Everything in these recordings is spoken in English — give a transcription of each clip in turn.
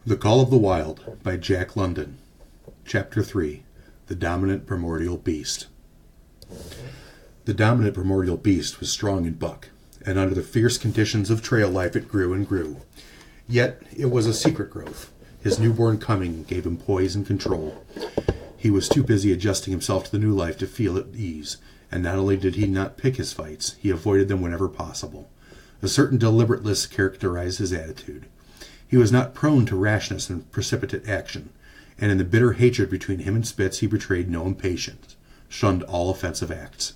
The Call of the Wild by Jack London. Chapter 3. The Dominant Primordial Beast. The dominant primordial beast was strong in buck, and under the fierce conditions of trail life it grew and grew. Yet it was a secret growth. His newborn coming gave him poise and control. He was too busy adjusting himself to the new life to feel at ease, and not only did he not pick his fights, he avoided them whenever possible. A certain deliberateness characterized his attitude. He was not prone to rashness and precipitate action, and in the bitter hatred between him and Spitz he betrayed no impatience, shunned all offensive acts.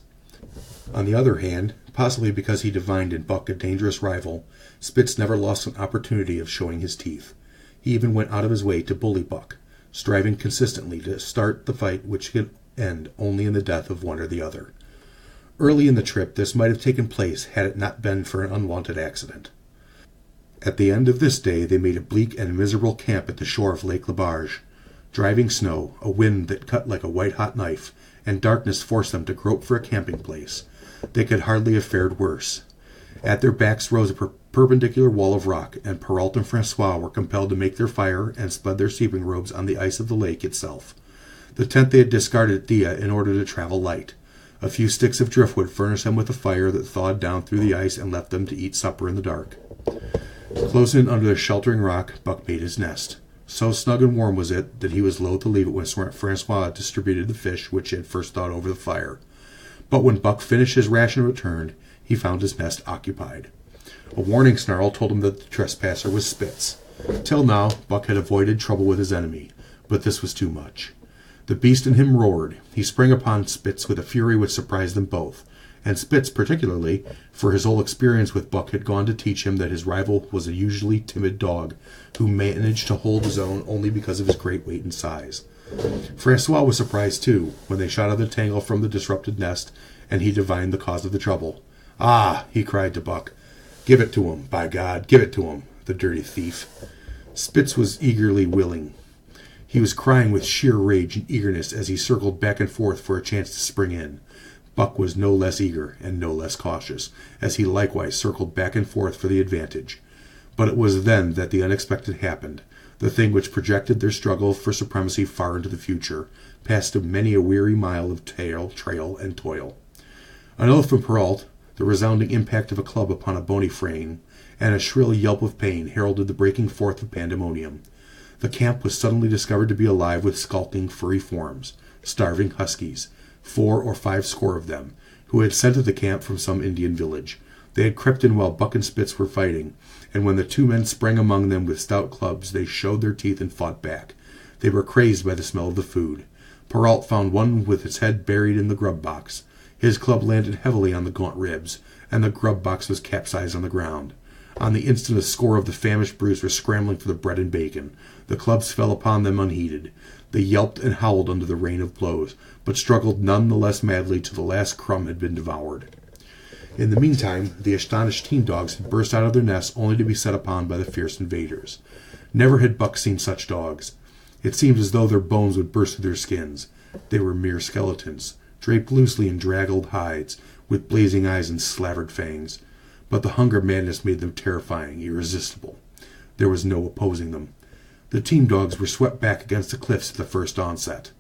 On the other hand, possibly because he divined in Buck a dangerous rival, Spitz never lost an opportunity of showing his teeth. He even went out of his way to bully Buck, striving consistently to start the fight which could end only in the death of one or the other. Early in the trip this might have taken place had it not been for an unwanted accident. At the end of this day they made a bleak and miserable camp at the shore of Lake Labarge. Driving snow, a wind that cut like a white-hot knife, and darkness forced them to grope for a camping place. They could hardly have fared worse. At their backs rose a perpendicular wall of rock, and Perrault and Francois were compelled to make their fire and spread their sleeping robes on the ice of the lake itself. The tent they had discarded at Dia in order to travel light. A few sticks of driftwood furnished them with a fire that thawed down through the ice and left them to eat supper in the dark. Close in under the sheltering rock, Buck made his nest. So snug and warm was it that he was loath to leave it when Francois distributed the fish which he had first thawed over the fire. But when Buck finished his ration and returned, he found his nest occupied. A warning snarl told him that the trespasser was Spitz. Till now, Buck had avoided trouble with his enemy, but this was too much. The beast in him roared. He sprang upon Spitz with a fury which surprised them both, and Spitz particularly, for his whole experience with Buck had gone to teach him that his rival was a usually timid dog, who managed to hold his own only because of his great weight and size. Francois was surprised, too, when they shot out of the tangle from the disrupted nest, and he divined the cause of the trouble. "Ah!" he cried to Buck. "Give it to him, by God, give it to him, the dirty thief." Spitz was eagerly willing. He was crying with sheer rage and eagerness as he circled back and forth for a chance to spring in. Buck was no less eager and no less cautious, as he likewise circled back and forth for the advantage. But it was then that the unexpected happened, the thing which projected their struggle for supremacy far into the future, past many a weary mile of trail, and toil. An oath from Perrault, the resounding impact of a club upon a bony frame, and a shrill yelp of pain heralded the breaking forth of pandemonium. The camp was suddenly discovered to be alive with skulking, furry forms, starving huskies, 4 or 5 score of them, who had scented the camp from some Indian village. They had crept in while Buck and Spitz were fighting, and when the 2 men sprang among them with stout clubs, they showed their teeth and fought back. They were crazed by the smell of the food. Perrault found one with its head buried in the grub box. His club landed heavily on the gaunt ribs, and the grub box was capsized on the ground. On the instant a score of the famished brutes were scrambling for the bread and bacon. The clubs fell upon them unheeded. They yelped and howled under the rain of blows, but struggled none the less madly till the last crumb had been devoured. In the meantime, the astonished team dogs had burst out of their nests only to be set upon by the fierce invaders. Never had Buck seen such dogs. It seemed as though their bones would burst through their skins. They were mere skeletons, draped loosely in draggled hides, with blazing eyes and slavered fangs. But the hunger madness made them terrifying, irresistible. There was no opposing them. The team dogs were swept back against the cliffs at the first onset.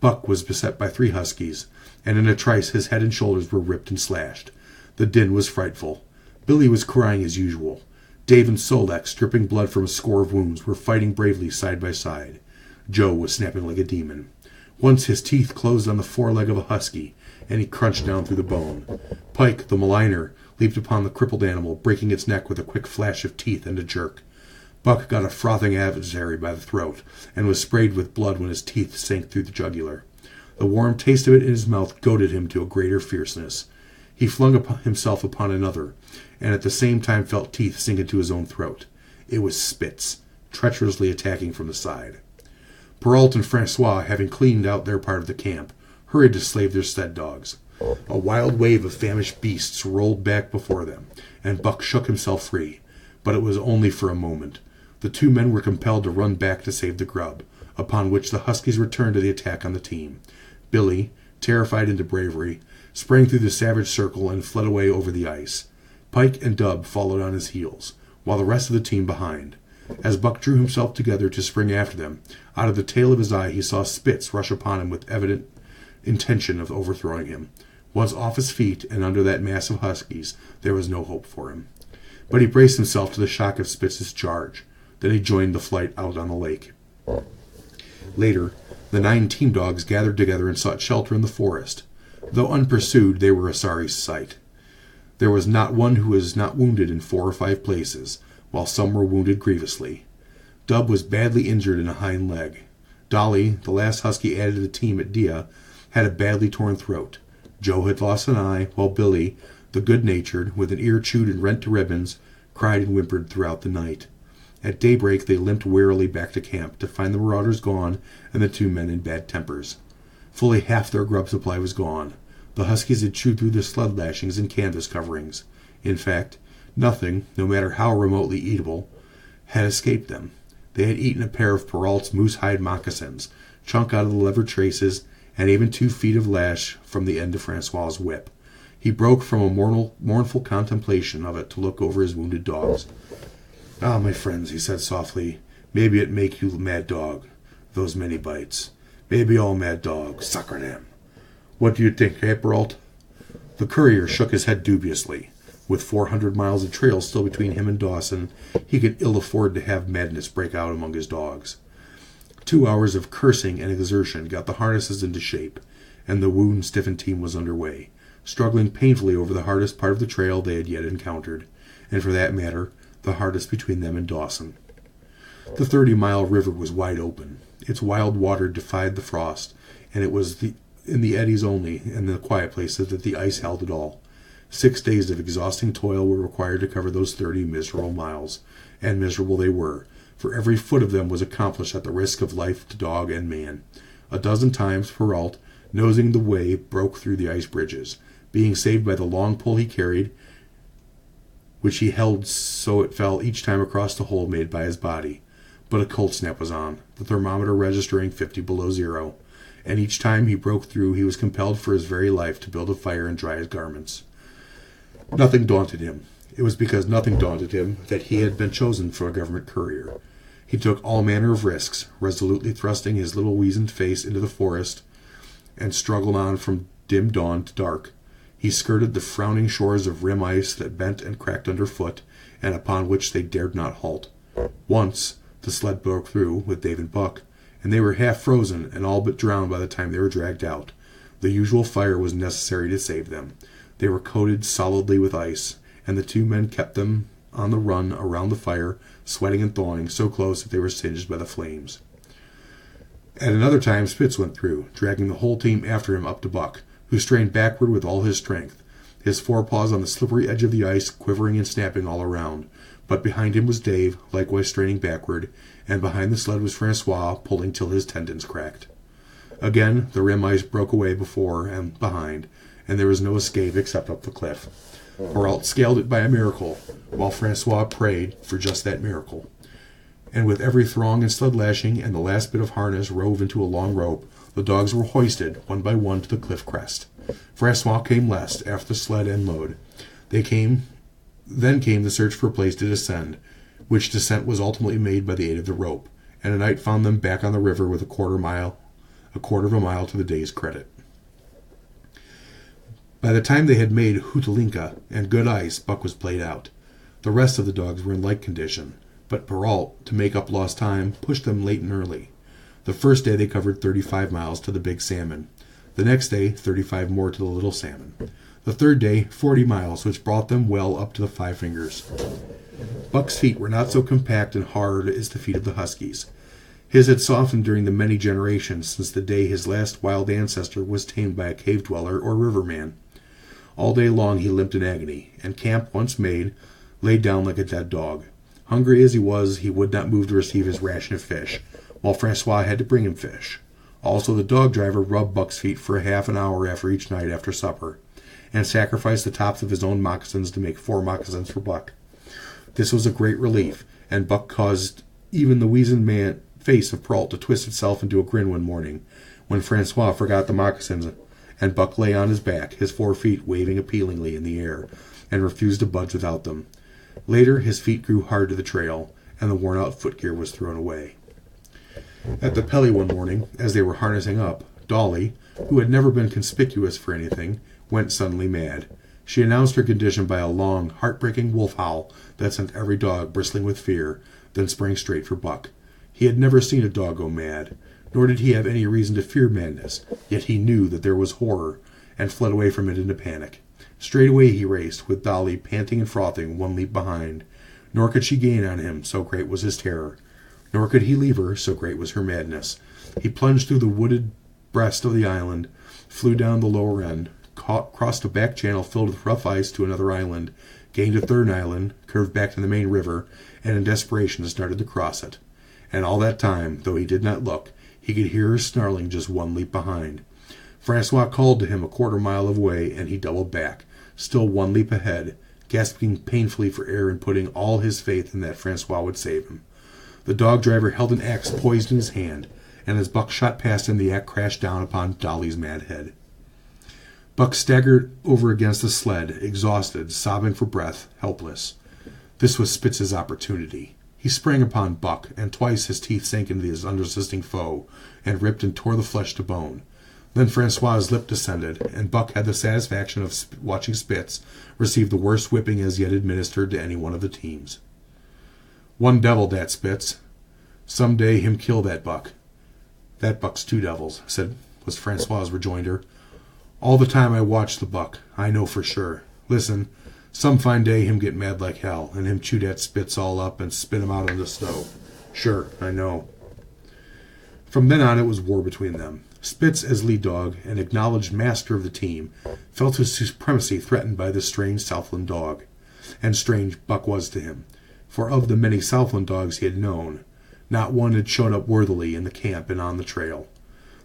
Buck was beset by 3 huskies, and in a trice his head and shoulders were ripped and slashed. The din was frightful. Billy was crying as usual. Dave and Sol-leks, dripping blood from a score of wounds, were fighting bravely side by side. Joe was snapping like a demon. Once his teeth closed on the foreleg of a husky, and he crunched down through the bone. Pike, the maligner, leaped upon the crippled animal, breaking its neck with a quick flash of teeth and a jerk. Buck got a frothing adversary by the throat, and was sprayed with blood when his teeth sank through the jugular. The warm taste of it in his mouth goaded him to a greater fierceness. He flung himself upon another, and at the same time felt teeth sink into his own throat. It was Spitz, treacherously attacking from the side. Perrault and Francois, having cleaned out their part of the camp, hurried to slay their sled dogs. A wild wave of famished beasts rolled back before them, and Buck shook himself free, but it was only for a moment. The 2 men were compelled to run back to save the grub, upon which the huskies returned to the attack on the team. Billy, terrified into bravery, sprang through the savage circle and fled away over the ice. Pike and Dub followed on his heels, while the rest of the team behind. As Buck drew himself together to spring after them, out of the tail of his eye he saw Spitz rush upon him with evident intention of overthrowing him. Once off his feet and under that mass of huskies, there was no hope for him. But he braced himself to the shock of Spitz's charge. Then he joined the flight out on the lake. Later, the 9 team dogs gathered together and sought shelter in the forest. Though unpursued, they were a sorry sight. There was not one who was not wounded in 4 or 5 places, while some were wounded grievously. Dub was badly injured in a hind leg. Dolly, the last husky added to the team at Dia, had a badly torn throat. Joe had lost an eye, while Billy, the good-natured, with an ear chewed and rent to ribbons, cried and whimpered throughout the night. At daybreak they limped wearily back to camp to find the marauders gone and the 2 men in bad tempers. Fully half their grub supply was gone. The huskies had chewed through their sled lashings and canvas coverings. In fact, nothing, no matter how remotely eatable, had escaped them. They had eaten a pair of Perrault's moose-hide moccasins, chunk out of the leather traces, and even 2 feet of lash from the end of Francois's whip. He broke from a mournful contemplation of it to look over his wounded dogs. "Ah, my friends," he said softly, "maybe it make you mad dog, those many bites. Maybe all mad dog, sucker them. What do you think, eh, Perrault?" The courier shook his head dubiously. With 400 miles of trail still between him and Dawson, he could ill afford to have madness break out among his dogs. 2 hours of cursing and exertion got the harnesses into shape, and the wound-stiffened team was under way, struggling painfully over the hardest part of the trail they had yet encountered, and for that matter, the hardest between them and Dawson. The 30-mile river was wide open. Its wild water defied the frost, and it was in the eddies only and the quiet places that the ice held it all. 6 days of exhausting toil were required to cover those 30 miserable miles, and miserable they were, for every foot of them was accomplished at the risk of life to dog and man. A dozen times Perrault, nosing the way, broke through the ice bridges, being saved by the long pole he carried, which he held so it fell each time across the hole made by his body. But a cold snap was on, the thermometer registering 50 below zero, and each time he broke through he was compelled for his very life to build a fire and dry his garments. Nothing daunted him. It was because nothing daunted him that he had been chosen for a government courier. He took all manner of risks, resolutely thrusting his little weazened face into the forest, and struggled on from dim dawn to dark. He skirted the frowning shores of rim ice that bent and cracked underfoot, and upon which they dared not halt. Once the sled broke through with Dave and Buck, and they were half frozen and all but drowned by the time they were dragged out. The usual fire was necessary to save them. They were coated solidly with ice, and the 2 men kept them on the run around the fire, sweating and thawing so close that they were singed by the flames. At another time Spitz went through, dragging the whole team after him up to Buck, who strained backward with all his strength, his forepaws on the slippery edge of the ice, quivering and snapping all around. But behind him was Dave, likewise straining backward, and behind the sled was Francois, pulling till his tendons cracked. Again the rim ice broke away before and behind, and there was no escape except up the cliff. Perrault scaled it by a miracle, while Francois prayed for just that miracle. And with every thong and sled lashing and the last bit of harness rove into a long rope, the dogs were hoisted one by one to the cliff crest. Francois came last, after the sled and load. Then came the search for a place to descend, which descent was ultimately made by the aid of the rope, and a night found them back on the river with a quarter of a mile to the day's credit. By the time they had made Hootalinka and good ice, Buck was played out. The rest of the dogs were in like condition, but Perrault, to make up lost time, pushed them late and early. The first day they covered 35 miles to the Big Salmon. The next day, 35 more to the Little Salmon. The third day, 40 miles, which brought them well up to the Five Fingers. Buck's feet were not so compact and hard as the feet of the huskies. His had softened during the many generations since the day his last wild ancestor was tamed by a cave dweller or riverman. All day long he limped in agony, and camp once made, lay down like a dead dog. Hungry as he was, he would not move to receive his ration of fish, while Francois had to bring him fish. Also the dog driver rubbed Buck's feet for a half an hour after each night after supper, and sacrificed the tops of his own moccasins to make 4 moccasins for Buck. This was a great relief, and Buck caused even the weazened face of Perrault to twist itself into a grin one morning, when Francois forgot the moccasins, and Buck lay on his back, his 4 feet waving appealingly in the air, and refused to budge without them. Later his feet grew hard to the trail, and the worn-out footgear was thrown away. At the Pelly one morning, as they were harnessing up, Dolly, who had never been conspicuous for anything, went suddenly mad. She announced her condition by a long, heartbreaking wolf howl that sent every dog bristling with fear, then sprang straight for Buck. He had never seen a dog go mad, nor did he have any reason to fear madness, yet he knew that there was horror, and fled away from it in a panic. Straightway he raced, with Dolly panting and frothing, one leap behind. Nor could she gain on him, so great was his terror. Nor could he leave her, so great was her madness. He plunged through the wooded breast of the island, flew down the lower end, crossed a back channel filled with rough ice to another island, gained a third island, curved back to the main river, and in desperation started to cross it. And all that time, though he did not look, he could hear her snarling just one leap behind. Francois called to him a quarter-mile away, and he doubled back, still one leap ahead, gasping painfully for air and putting all his faith in that Francois would save him. The dog-driver held an axe poised in his hand, and as Buck shot past him, the axe crashed down upon Dolly's mad head. Buck staggered over against the sled, exhausted, sobbing for breath, helpless. This was Spitz's opportunity. He sprang upon Buck, and twice his teeth sank into his unresisting foe, and ripped and tore the flesh to bone. Then Francois's lip descended, and Buck had the satisfaction of watching Spitz receive the worst whipping as yet administered to any one of the teams. "One devil, dat Spitz. Some day him kill that Buck." "That Buck's two devils," was Francois's rejoinder. "All the time I watch the Buck, I know for sure. Listen, some fine day him get mad like hell, and him chew dat Spitz all up and spit him out in the snow. Sure, I know." From then on it was war between them. Spitz, as lead dog, and acknowledged master of the team, felt his supremacy threatened by this strange Southland dog. And strange Buck was to him, for of the many Southland dogs he had known, not one had shown up worthily in the camp and on the trail.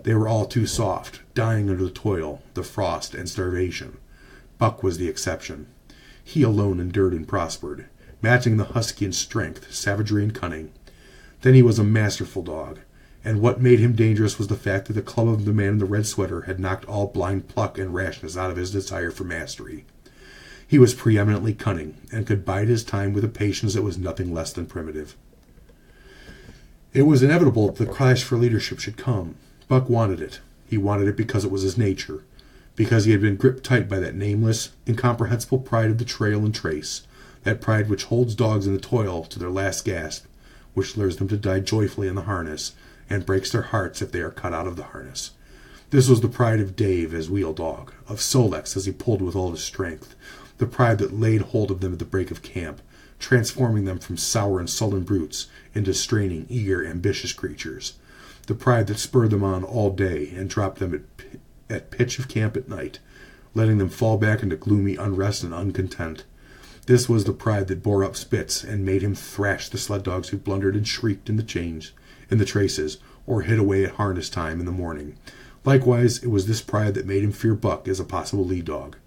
They were all too soft, dying under the toil, the frost, and starvation. Buck was the exception. He alone endured and prospered, matching the husky in strength, savagery, and cunning. Then he was a masterful dog, and what made him dangerous was the fact that the club of the man in the red sweater had knocked all blind pluck and rashness out of his desire for mastery. He was preeminently cunning, and could bide his time with a patience that was nothing less than primitive. It was inevitable that the clash for leadership should come. Buck wanted it. He wanted it because it was his nature, because he had been gripped tight by that nameless, incomprehensible pride of the trail and trace, that pride which holds dogs in the toil to their last gasp, which lures them to die joyfully in the harness, and breaks their hearts if they are cut out of the harness. This was the pride of Dave as wheel dog, of Sol-leks as he pulled with all his strength, the pride that laid hold of them at the break of camp, transforming them from sour and sullen brutes into straining, eager, ambitious creatures, the pride that spurred them on all day and dropped them at pitch of camp at night, letting them fall back into gloomy unrest and uncontent. This was the pride that bore up Spitz and made him thrash the sled dogs who blundered and shrieked in the traces, or hid away at harness time in the morning. Likewise, it was this pride that made him fear Buck as a possible lead dog.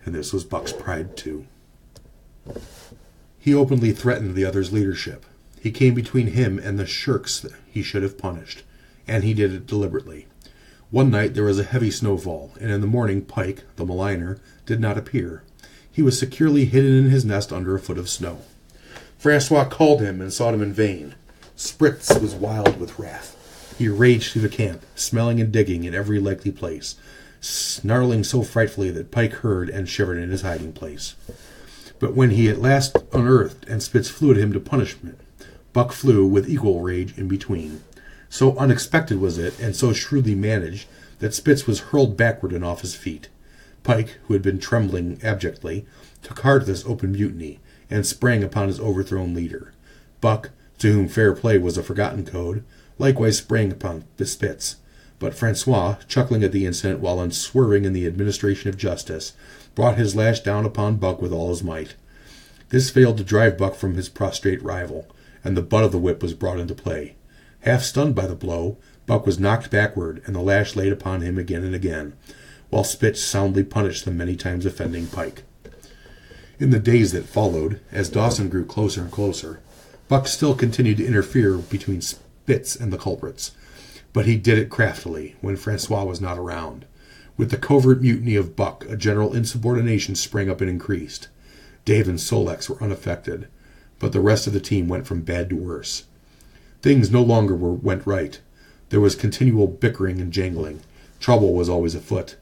And this was Buck's pride, too. He openly threatened the other's leadership. He came between him and the shirks that he should have punished, and he did it deliberately. One night there was a heavy snowfall, and in the morning Pike, the maligner, did not appear. He was securely hidden in his nest under a foot of snow. Francois called him and sought him in vain. Spitz was wild with wrath. He raged through the camp, smelling and digging in every likely place, snarling so frightfully that Pike heard and shivered in his hiding place. But when he at last unearthed and Spitz flew at him to punishment, Buck flew with equal rage in between. So unexpected was it, and so shrewdly managed, that Spitz was hurled backward and off his feet. Pike, who had been trembling abjectly, took heart of this open mutiny, and sprang upon his overthrown leader. Buck, to whom fair play was a forgotten code, likewise sprang upon the Spitz. But Francois, chuckling at the incident while unswerving in the administration of justice, brought his lash down upon Buck with all his might. This failed to drive Buck from his prostrate rival, and the butt of the whip was brought into play. Half stunned by the blow, Buck was knocked backward, and the lash laid upon him again and again, while Spitz soundly punished the many times offending Pike. In the days that followed, as Dawson grew closer and closer, Buck still continued to interfere between Spitz and the culprits, but he did it craftily when Francois was not around. With the covert mutiny of Buck, a general insubordination sprang up and increased. Dave and Sol-leks were unaffected. but the rest of the team went from bad to worse. Things no longer went right. There was continual bickering and jangling. Trouble was always afoot,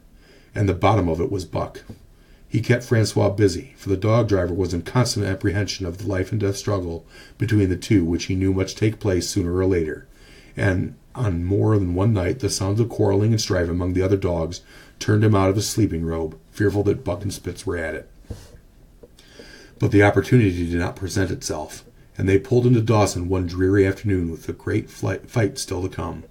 and the bottom of it was Buck. He kept Francois busy, for the dog driver was in constant apprehension of the life and death struggle between the two, which he knew must take place sooner or later. And on more than one night the sounds of quarreling and strife among the other dogs turned him out of his sleeping robe, fearful that Buck and Spitz were at it. But the opportunity did not present itself, and they pulled into Dawson one dreary afternoon with a great fight still to come.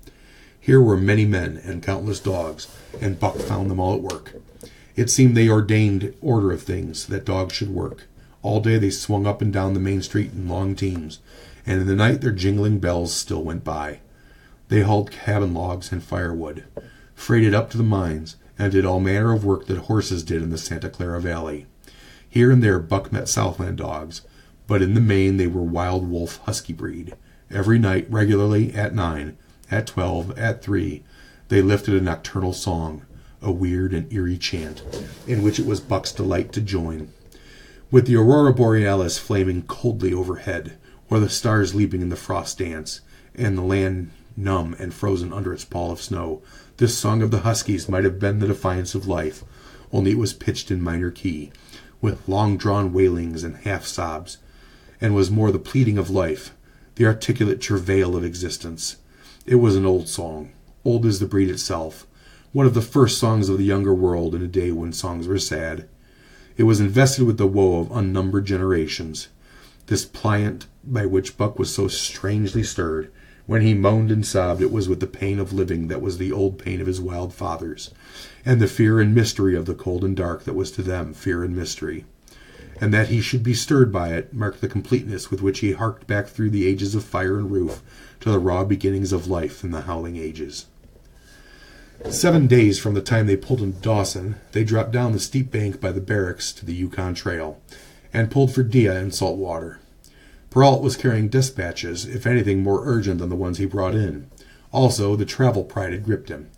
Here were many men and countless dogs, and Buck found them all at work. It seemed the ordained order of things that dogs should work. All day they swung up and down the main street in long teams, and in the night their jingling bells still went by. They hauled cabin logs and firewood, freighted up to the mines, and did all manner of work that horses did in the Santa Clara Valley. Here and there Buck met Southland dogs, but in the main they were wild wolf husky breed. Every night, regularly, at 9, at 12, at 3, they lifted a nocturnal song, a weird and eerie chant, in which it was Buck's delight to join. With the aurora borealis flaming coldly overhead, or the stars leaping in the frost dance, and the land numb and frozen under its pall of snow, this song of the huskies might have been the defiance of life, only it was pitched in minor key, with long-drawn wailings and half-sobs, and was more the pleading of life, the articulate travail of existence. It was an old song, old as the breed itself, one of the first songs of the younger world in a day when songs were sad. It was invested with the woe of unnumbered generations, this plaint by which Buck was so strangely stirred. When he moaned and sobbed, it was with the pain of living that was the old pain of his wild fathers, and the fear and mystery of the cold and dark that was to them fear and mystery. And that he should be stirred by it marked the completeness with which he harked back through the ages of fire and roof to the raw beginnings of life in the howling ages. 7 days from the time they pulled into Dawson, they dropped down the steep bank by the barracks to the Yukon Trail, and pulled for Dia in salt water. Perrault was carrying dispatches, if anything more urgent than the ones he brought in. Also, the travel pride had gripped him,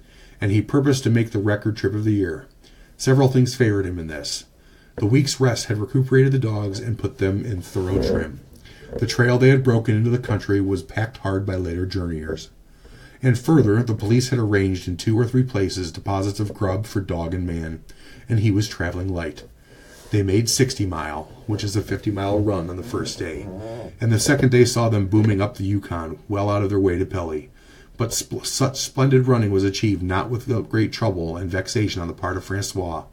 and he purposed to make the record trip of the year. Several things favored him in this. The week's rest had recuperated the dogs and put them in thorough trim. The trail they had broken into the country was packed hard by later journeyers. And further, the police had arranged in 2 or 3 places deposits of grub for dog and man, and he was traveling light. They made 60 Mile, which is a 50-mile run on the first day, and the second day saw them booming up the Yukon, well out of their way to Pelly. But such splendid running was achieved not without great trouble and vexation on the part of Francois.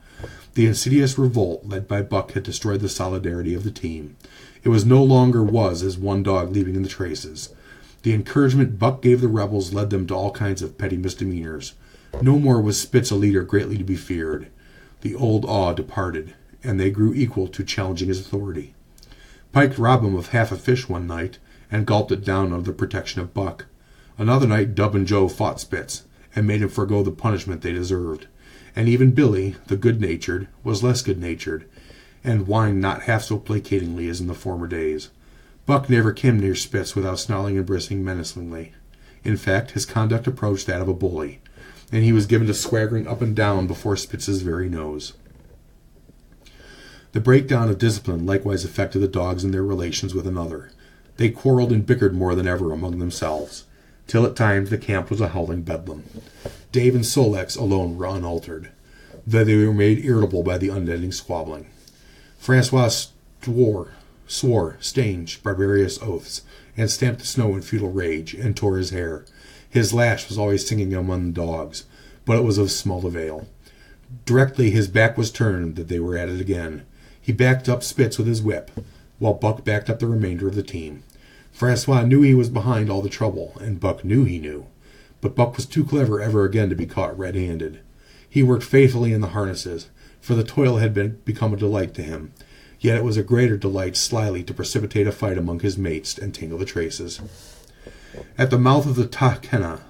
The insidious revolt led by Buck had destroyed the solidarity of the team. It was no longer was as one dog leaving in the traces. The encouragement Buck gave the rebels led them to all kinds of petty misdemeanors. No more was Spitz a leader greatly to be feared. The old awe departed, and they grew equal to challenging his authority. Pike robbed him of half a fish one night, and gulped it down under the protection of Buck. Another night Dub and Joe fought Spitz, and made him forego the punishment they deserved. And even Billy, the good-natured, was less good-natured, and whined not half so placatingly as in the former days. Buck never came near Spitz without snarling and bristling menacingly. In fact, his conduct approached that of a bully, and he was given to swaggering up and down before Spitz's very nose. The breakdown of discipline likewise affected the dogs in their relations with another. They quarreled and bickered more than ever among themselves, till at times the camp was a howling bedlam. Dave and Sol-leks alone were unaltered, though they were made irritable by the unending squabbling. Francois swore strange, barbarous oaths, and stamped the snow in futile rage, and tore his hair. His lash was always singing among the dogs, but it was of small avail. Directly his back was turned that they were at it again. He backed up Spitz with his whip, while Buck backed up the remainder of the team. Francois knew he was behind all the trouble, and Buck knew he knew. But Buck was too clever ever again to be caught red-handed. He worked faithfully in the harnesses, for the toil had become a delight to him. Yet it was a greater delight slyly to precipitate a fight among his mates and tangle the traces. At the mouth of the Tahkeena,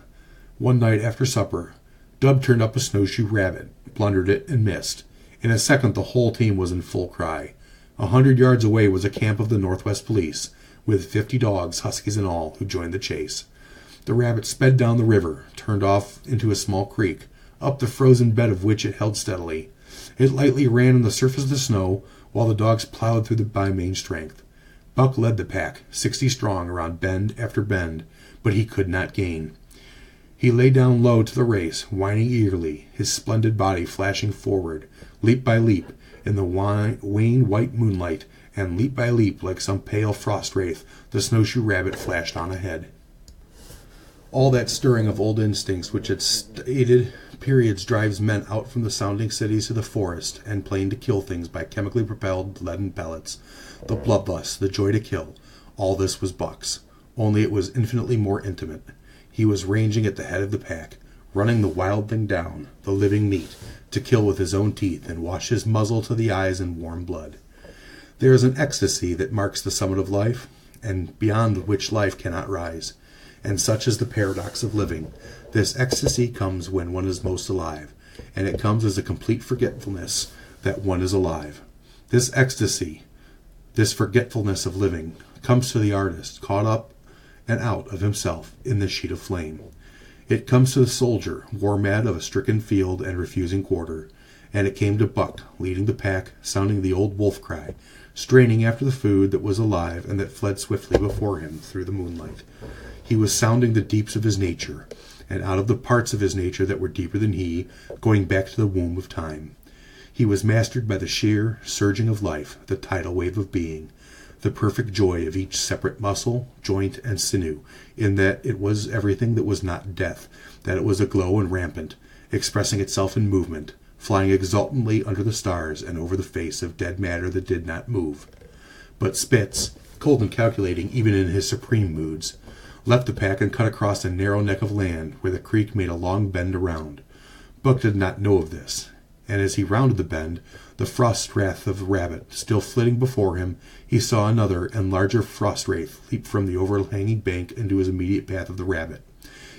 one night after supper, Dub turned up a snowshoe rabbit, blundered it, and missed. In a second the whole team was in full cry. 100 yards away was a camp of the Northwest Police, with 50 dogs, huskies and all, who joined the chase. The rabbit sped down the river, turned off into a small creek, up the frozen bed of which it held steadily. It lightly ran on the surface of the snow, while the dogs plowed through by main strength. Buck led the pack, 60 strong, around bend after bend, but he could not gain. He lay down low to the race, whining eagerly, his splendid body flashing forward, leap by leap, in the wan white moonlight, and leap by leap, like some pale frost wraith, the snowshoe rabbit flashed on ahead. All that stirring of old instincts which at stated periods drives men out from the sounding cities to the forest and plain to kill things by chemically propelled leaden pellets, the bloodlust, the joy to kill, all this was Buck's, only it was infinitely more intimate. He was ranging at the head of the pack, running the wild thing down, the living meat, to kill with his own teeth and wash his muzzle to the eyes in warm blood. There is an ecstasy that marks the summit of life, and beyond which life cannot rise. And such is the paradox of living. This ecstasy comes when one is most alive, and it comes as a complete forgetfulness that one is alive. This ecstasy, this forgetfulness of living, comes to the artist, caught up and out of himself in this sheet of flame. It comes to the soldier, war-mad of a stricken field and refusing quarter, and it came to Buck, leading the pack, sounding the old wolf cry, straining after the food that was alive and that fled swiftly before him through the moonlight. He was sounding the deeps of his nature, and out of the parts of his nature that were deeper than he, going back to the womb of time. He was mastered by the sheer surging of life, the tidal wave of being, the perfect joy of each separate muscle, joint, and sinew, in that it was everything that was not death, that it was aglow and rampant, expressing itself in movement, flying exultantly under the stars and over the face of dead matter that did not move. But Spitz, cold and calculating even in his supreme moods, left the pack and cut across a narrow neck of land where the creek made a long bend around. Buck did not know of this, and as he rounded the bend, the frost wraith of the rabbit still flitting before him, he saw another and larger frost wraith leap from the overhanging bank into his immediate path of the rabbit.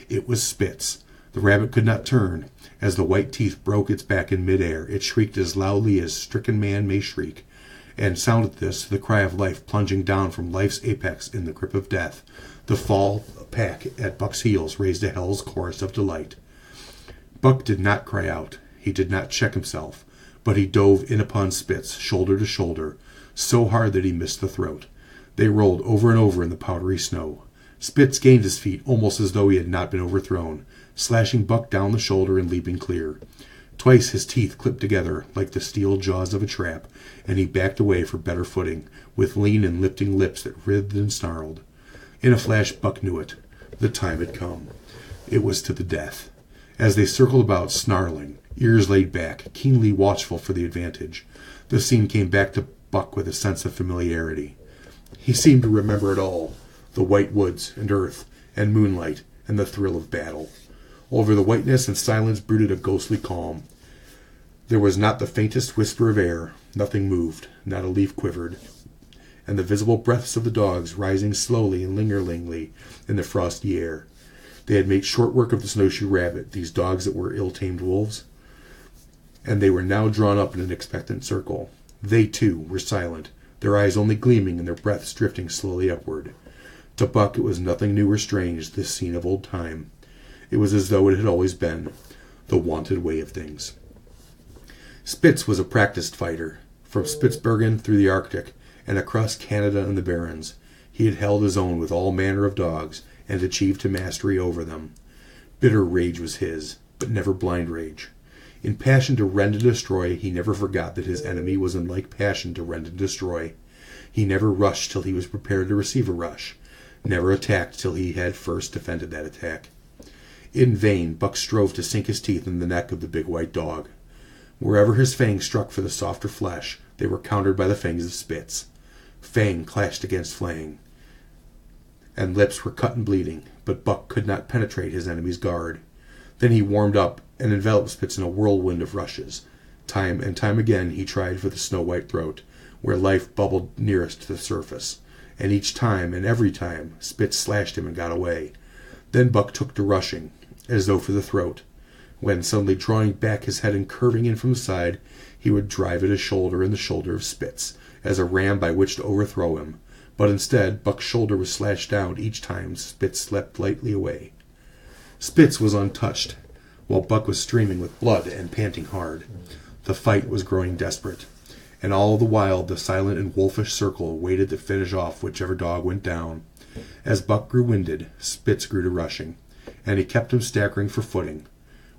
It was Spitz. The rabbit could not turn. As the white teeth broke its back in midair, it shrieked as loudly as stricken man may shriek, and sounded this, the cry of life plunging down from life's apex in the grip of death. The fall pack at Buck's heels raised a hell's chorus of delight. Buck did not cry out. He did not check himself, but he dove in upon Spitz, shoulder to shoulder, so hard that he missed the throat. They rolled over and over in the powdery snow. Spitz gained his feet almost as though he had not been overthrown, slashing Buck down the shoulder and leaping clear. Twice his teeth clipped together like the steel jaws of a trap, and he backed away for better footing, with lean and lifting lips that writhed and snarled. In a flash Buck knew it. The time had come. It was to the death. As they circled about, snarling, ears laid back, keenly watchful for the advantage, the scene came back to Buck with a sense of familiarity. He seemed to remember it all, the white woods and earth and moonlight and the thrill of battle. Over the whiteness and silence brooded a ghostly calm. There was not the faintest whisper of air, nothing moved, not a leaf quivered, and the visible breaths of the dogs rising slowly and lingeringly in the frosty air. They had made short work of the snowshoe rabbit, these dogs that were ill-tamed wolves, and they were now drawn up in an expectant circle. They, too, were silent, their eyes only gleaming and their breaths drifting slowly upward. To Buck it was nothing new or strange, this scene of old time. It was as though it had always been, the wonted way of things. Spitz was a practiced fighter. From Spitzbergen through the Arctic, and across Canada and the Barrens, he had held his own with all manner of dogs, and achieved to mastery over them. Bitter rage was his, but never blind rage. In passion to rend and destroy, he never forgot that his enemy was in like passion to rend and destroy. He never rushed till he was prepared to receive a rush, never attacked till he had first defended that attack. In vain Buck strove to sink his teeth in the neck of the big white dog. Wherever his fangs struck for the softer flesh, they were countered by the fangs of Spitz. Fang clashed against fang, and lips were cut and bleeding, but Buck could not penetrate his enemy's guard. Then he warmed up and enveloped Spitz in a whirlwind of rushes. Time and time again he tried for the snow-white throat, where life bubbled nearest to the surface, and each time and every time Spitz slashed him and got away. Then Buck took to rushing, as though for the throat, when, suddenly drawing back his head and curving in from the side, he would drive at his shoulder and the shoulder of Spitz, as a ram by which to overthrow him. But instead, Buck's shoulder was slashed down each time Spitz slept lightly away. Spitz was untouched, while Buck was streaming with blood and panting hard. The fight was growing desperate. and all the while the silent and wolfish circle waited to finish off whichever dog went down. As Buck grew winded, Spitz grew to rushing, and he kept him staggering for footing.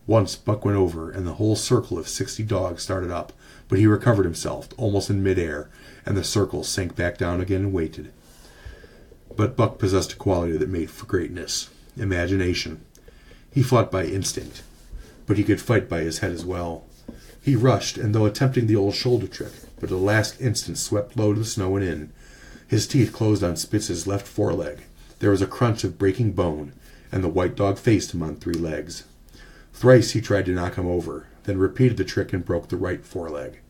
Once Buck went over, and the whole circle of 60 dogs started up, but he recovered himself, almost in midair, and the circle sank back down again and waited. But Buck possessed a quality that made for greatness: imagination. He fought by instinct, but he could fight by his head as well. He rushed, and though attempting the old shoulder trick, but at the last instant swept low to the snow and in. His teeth closed on Spitz's left foreleg. There was a crunch of breaking bone, and the white dog faced him on 3 legs. Thrice he tried to knock him over, then repeated the trick and broke the right foreleg.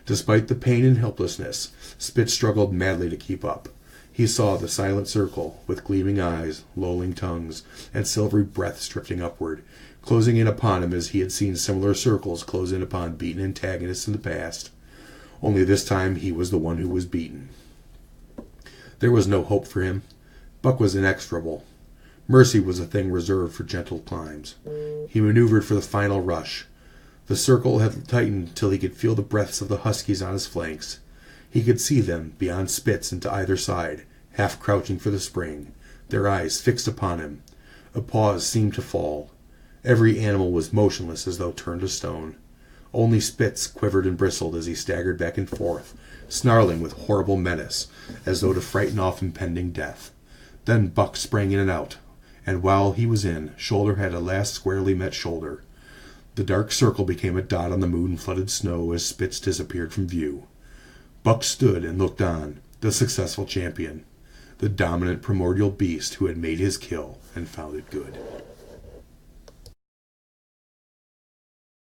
Despite the pain and helplessness, Spitz struggled madly to keep up. He saw the silent circle, with gleaming eyes, lolling tongues, and silvery breaths drifting upward, closing in upon him as he had seen similar circles close in upon beaten antagonists in the past. Only this time he was the one who was beaten. There was no hope for him. Buck was inexorable. Mercy was a thing reserved for gentle climbs. He maneuvered for the final rush. The circle had tightened till he could feel the breaths of the huskies on his flanks. He could see them, beyond Spitz and to either side, half crouching for the spring, their eyes fixed upon him. A pause seemed to fall. Every animal was motionless as though turned to stone. Only Spitz quivered and bristled as he staggered back and forth, snarling with horrible menace, as though to frighten off impending death. Then Buck sprang in and out, and while he was in, shoulder had at last squarely met shoulder. The dark circle became a dot on the moon-flooded snow as Spitz disappeared from view. Buck stood and looked on, the successful champion, the dominant primordial beast who had made his kill and found it good.